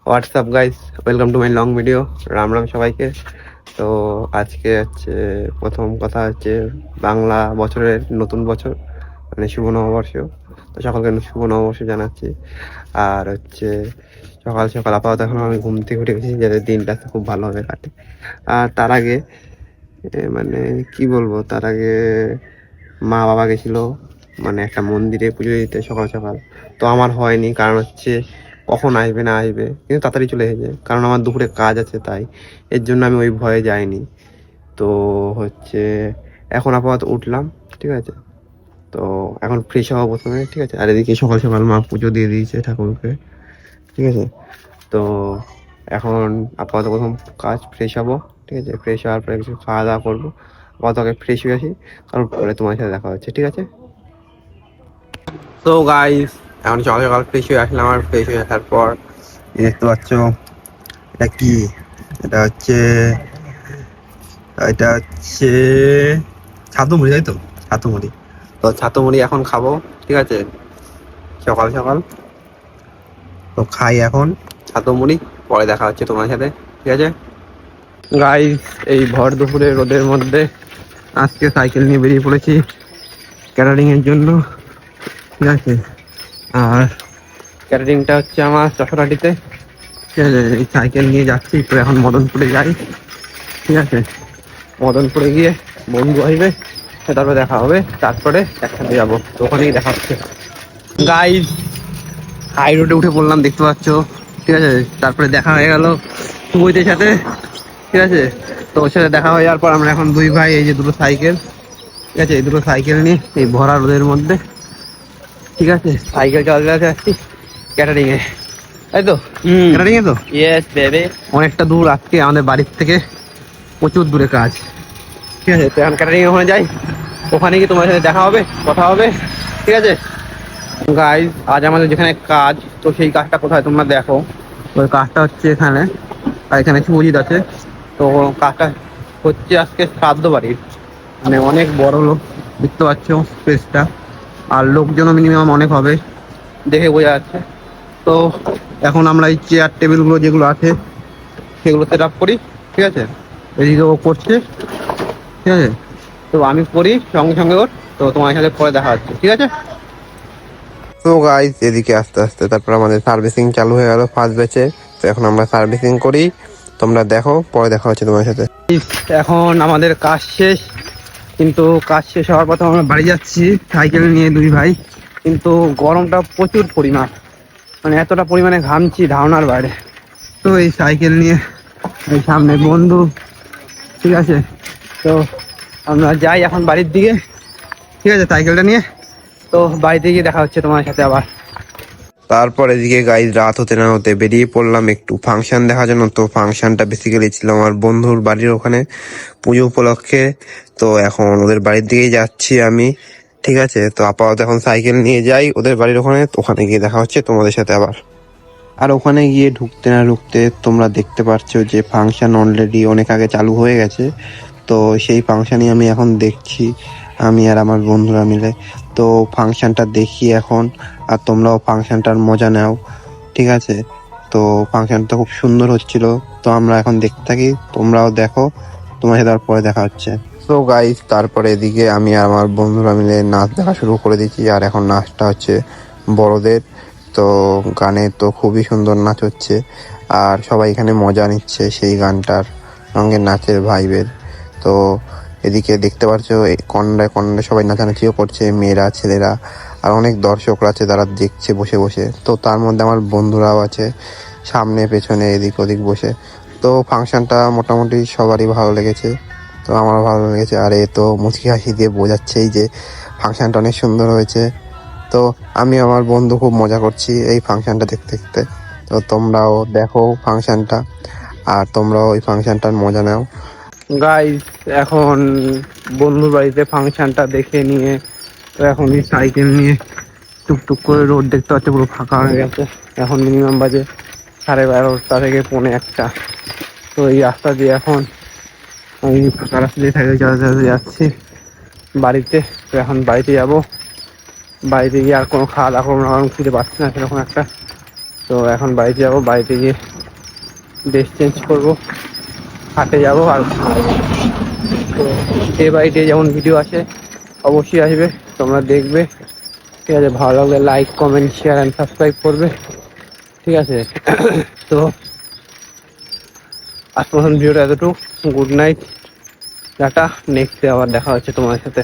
WhatsApp guys, welcome to my long video. Ram Ram সবাইকে। তো আজকে হচ্ছে প্রথম কথা হচ্ছে বাংলা বছরের নতুন বছর, মানে শুভ নববর্ষ। তো সকলকে শুভ নববর্ষ জানাচ্ছি। আর হচ্ছে সকাল সকাল আপাতত এখন আমি ঘুম থেকে উঠে গেছি, যাতে দিনটা খুব ভালোভাবে কাটে। আর তার আগে মানে কি বলবো, তার আগে মা বাবা গেছিলো মানে একটা মন্দিরে পুজো দিতে সকাল সকাল। তো আমার হয়নি, কারণ হচ্ছে কখন আসবে না আসবে, কিন্তু তাড়াতাড়ি চলে এসেছে, কারণ আমার দুপুরে কাজ আছে, তাই এর জন্য আমি ওই ভয়ে যাইনি। তো হচ্ছে এখন আপাতত উঠলাম, ঠিক আছে। তো এখন ফ্রেশ হবো প্রথমে, ঠিক আছে। আর এদিকে সকাল সকাল মা পুজো দিয়ে দিয়েছে ঠাকুরকে, ঠিক আছে। তো এখন আপাতত প্রথম কাজ ফ্রেশ হবো, ঠিক আছে। ফ্রেশ হওয়ার পরে কিছু খাওয়া দাওয়া করবো। আপাতত আগে ফ্রেশ হয়ে আসি, তারপরে তোমার সাথে দেখা হচ্ছে, ঠিক আছে। তো গাইস, এখন সকাল সকাল ফ্রেশ হয়ে আসলাম। আর ফ্রেশ হয়ে আসার পর দেখতে পাচ্ছ এটা কি, এটা হচ্ছে ছাতু মুড়ি, তাই তো? ছাতু মুড়ি। তো ছাতু মুড়ি এখন খাবো, ঠিক আছে, সকাল সকাল। তো খাই এখন ছাতু মুড়ি, পরে দেখা হচ্ছে তোমার সাথে, ঠিক আছে। গাইস, এই ভর দুপুরে রোদের মধ্যে আজকে সাইকেল নিয়ে বেরিয়ে পড়েছি ক্যাটারিং এর জন্য, ঠিক আছে। আর ক্যাটারিংটা হচ্ছে আমার চশরাটিতে, ঠিক আছে। এই সাইকেল নিয়ে যাচ্ছি, তো এখন মদনপুরে যাই, ঠিক আছে। মদনপুরে গিয়ে বন্ধু আসবে, তারপরে দেখা হবে, তারপরে একসাথে যাবো। তো ওখানেই দেখা হচ্ছে। গাইস, হাই রোডে উঠে পড়লাম, দেখতে পাচ্ছ, ঠিক আছে। তারপরে দেখা হয়ে গেল শুভজিতের সাথে, ঠিক আছে। তো ওর সাথে দেখা হয়ে যাওয়ার পর আমরা এখন দুই ভাই, এই যে দুটো সাইকেল, ঠিক আছে, এই দুটো সাইকেল নিয়ে এই ভরা রোদের মধ্যে, ঠিক আছে, সাইকেল চালাতে যাচ্ছি ক্যাটারিং এ, তাই তো? ক্যাটারিং এ তো ইয়েস বেবি। অনেকটা দূর, আজকে আমাদের বাড়ির থেকে প্রচুর দূরে কাজ, ঠিক আছে। তো এখন ক্যাটারিং ওখানে যাই, ওখানে গিয়ে তোমার সাথে দেখা হবে, কথা হবে, ঠিক আছে। গাইজ, আজ আমাদের যেখানে কাজ, তো সেই কাজটা কোথায় তোমরা দেখো। ওই কাজটা হচ্ছে এখানে, আর এখানে শুভজিৎ আছে। তো কাজটা হচ্ছে আজকে শ্রাদ্ধ বাড়ির, মানে অনেক বড় লোক, দেখতে পাচ্ছ স্পেসটা। আর লোকজনও মিনিমাম অনেক হবে, দেখে বোঝা যাচ্ছে। তো এখন আমরা এই চেয়ার টেবিলগুলো যেগুলো আছে সেগুলো সেট আপ করি, ঠিক আছে। এদিকে ও করছে, ঠিক আছে। তো আমি করি সঙ্গে সঙ্গে ওর। তো তোমার সাথে পরে দেখা হচ্ছে, ঠিক আছে। তো গাইস, এদিকে আস্তে আস্তে তারপর আমাদের সার্ভিসিং চালু হয়ে গেল ফার্স্ট ব্যাচে। তো এখন আমরা সার্ভিসিং করি, তোমরা দেখো, পরে দেখা হচ্ছে তোমার সাথে। এখন আমাদের কাজ শেষ, কিন্তু কাজ শেষ হওয়ার পর আমরা বাড়ি যাচ্ছি সাইকেল নিয়ে দুই ভাই। কিন্তু গরমটা প্রচুর পরিমাণ, মানে এতটা পরিমাণে ঘামছি ধারণার বাইরে। তো এই সাইকেল নিয়ে এই সামনে বন্ধু, ঠিক আছে। তো আমরা যাই এখন বাড়ির দিকে, ঠিক আছে, সাইকেলটা নিয়ে। তো বাড়িতে গিয়ে দেখা হচ্ছে তোমার সাথে আবার। তারপর এদিকে গাইজ রাত হতে না হতে বেরিয়ে পড়লাম একটু ফাংশন দেখার জন্য। তো ফাংশনটা বেসিক্যালি ছিল আমার বন্ধুর বাড়ির ওখানে, পুজো উপলক্ষে। তো এখন ওদের বাড়ির দিকেই যাচ্ছি আমি, ঠিক আছে। তো আপাতত এখন সাইকেল নিয়ে যাই ওদের বাড়ির ওখানে, ওখানে গিয়ে দেখা হচ্ছে তোমাদের সাথে আবার। আর ওখানে গিয়ে ঢুকতে না ঢুকতে তোমরা দেখতে পাচ্ছ যে ফাংশন অলরেডি অনেক আগে চালু হয়ে গেছে। তো সেই ফাংশনই আমি এখন দেখছি, আমি আর আমার বন্ধুরা মিলে। তো ফাংশনটা দেখি এখন, আর তোমরাও ফাংশনটার মজা নাও, ঠিক আছে। তো ফাংশনটা খুব সুন্দর হচ্ছিল, তো আমরা এখন দেখতে থাকি, তোমরাও দেখো, তোমার সাথে পরে দেখা হচ্ছে। তো গাইস, তারপরে এদিকে আমি আর আমার বন্ধুরা মিলে নাচ দেখা শুরু করে দিয়েছি। আর এখন নাচটা হচ্ছে বড়দের, তো গানে তো খুবই সুন্দর নাচ হচ্ছে, আর সবাই এখানে মজা নিচ্ছে সেই গানটার সঙ্গে, নাচের ভাইবের। তো এদিকে দেখতে পাচ্ছ কন্যায় কন্যায় সবাই নাচানাচিও করছে, মেয়েরা ছেলেরা, আর অনেক দর্শকরা আছে তারা দেখছে বসে বসে। তো তার মধ্যে আমার বন্ধুরাও আছে সামনে পেছনে এদিক ওদিক বসে। তো ফাংশনটা মোটামুটি সবারই ভালো লেগেছে, তো আমারও ভালো লেগেছে। আর এ তো মুচকি হাসি দিয়ে বোঝাচ্ছেই যে ফাংশনটা অনেক সুন্দর হয়েছে। তো আমি আমার বন্ধু খুব মজা করছি এই ফাংশনটা দেখতে দেখতে। তো তোমরাও দেখো ফাংশনটা, আর তোমরাও ওই ফাংশনটার মজা নাও। গাইস, এখন বন্ধুর বাড়িতে ফাংশনটা দেখে নিয়ে, তো এখন এই সাইকেল নিয়ে টুকটুক করে রোড দেখতে পাচ্ছি পুরো ফাঁকা হয়ে গেছে। এখন মিনিমাম বাজে 12:30টা থেকে 1:45। তো এই রাস্তা দিয়ে এখন আমি ফাঁকা রাস্তা দিয়ে সাইকেল চালাতে যাচ্ছি বাড়িতে। তো এখন বাড়িতে যাব, বাড়িতে গিয়ে আর কোনো খাওয়া দাওয়া করবো না, কারণ খিদে পাচ্ছি না সেরকম একটা। তো এখন বাড়িতে যাবো, বাড়িতে গিয়ে ড্রেস চেঞ্জ করবো, হাটে যাবো। আর তো ডে বাই ডে যেমন ভিডিও আসে অবশ্যই আসবে, তোমরা দেখবে। ঠিক আছে, ভালো লাগলে like comment share and subscribe করবে। ঠিক আছে, তো আজ প্রথম ভিডিওটা এতটুকু। Good night, tata. Next day আবার দেখা হচ্ছে তোমার সাথে।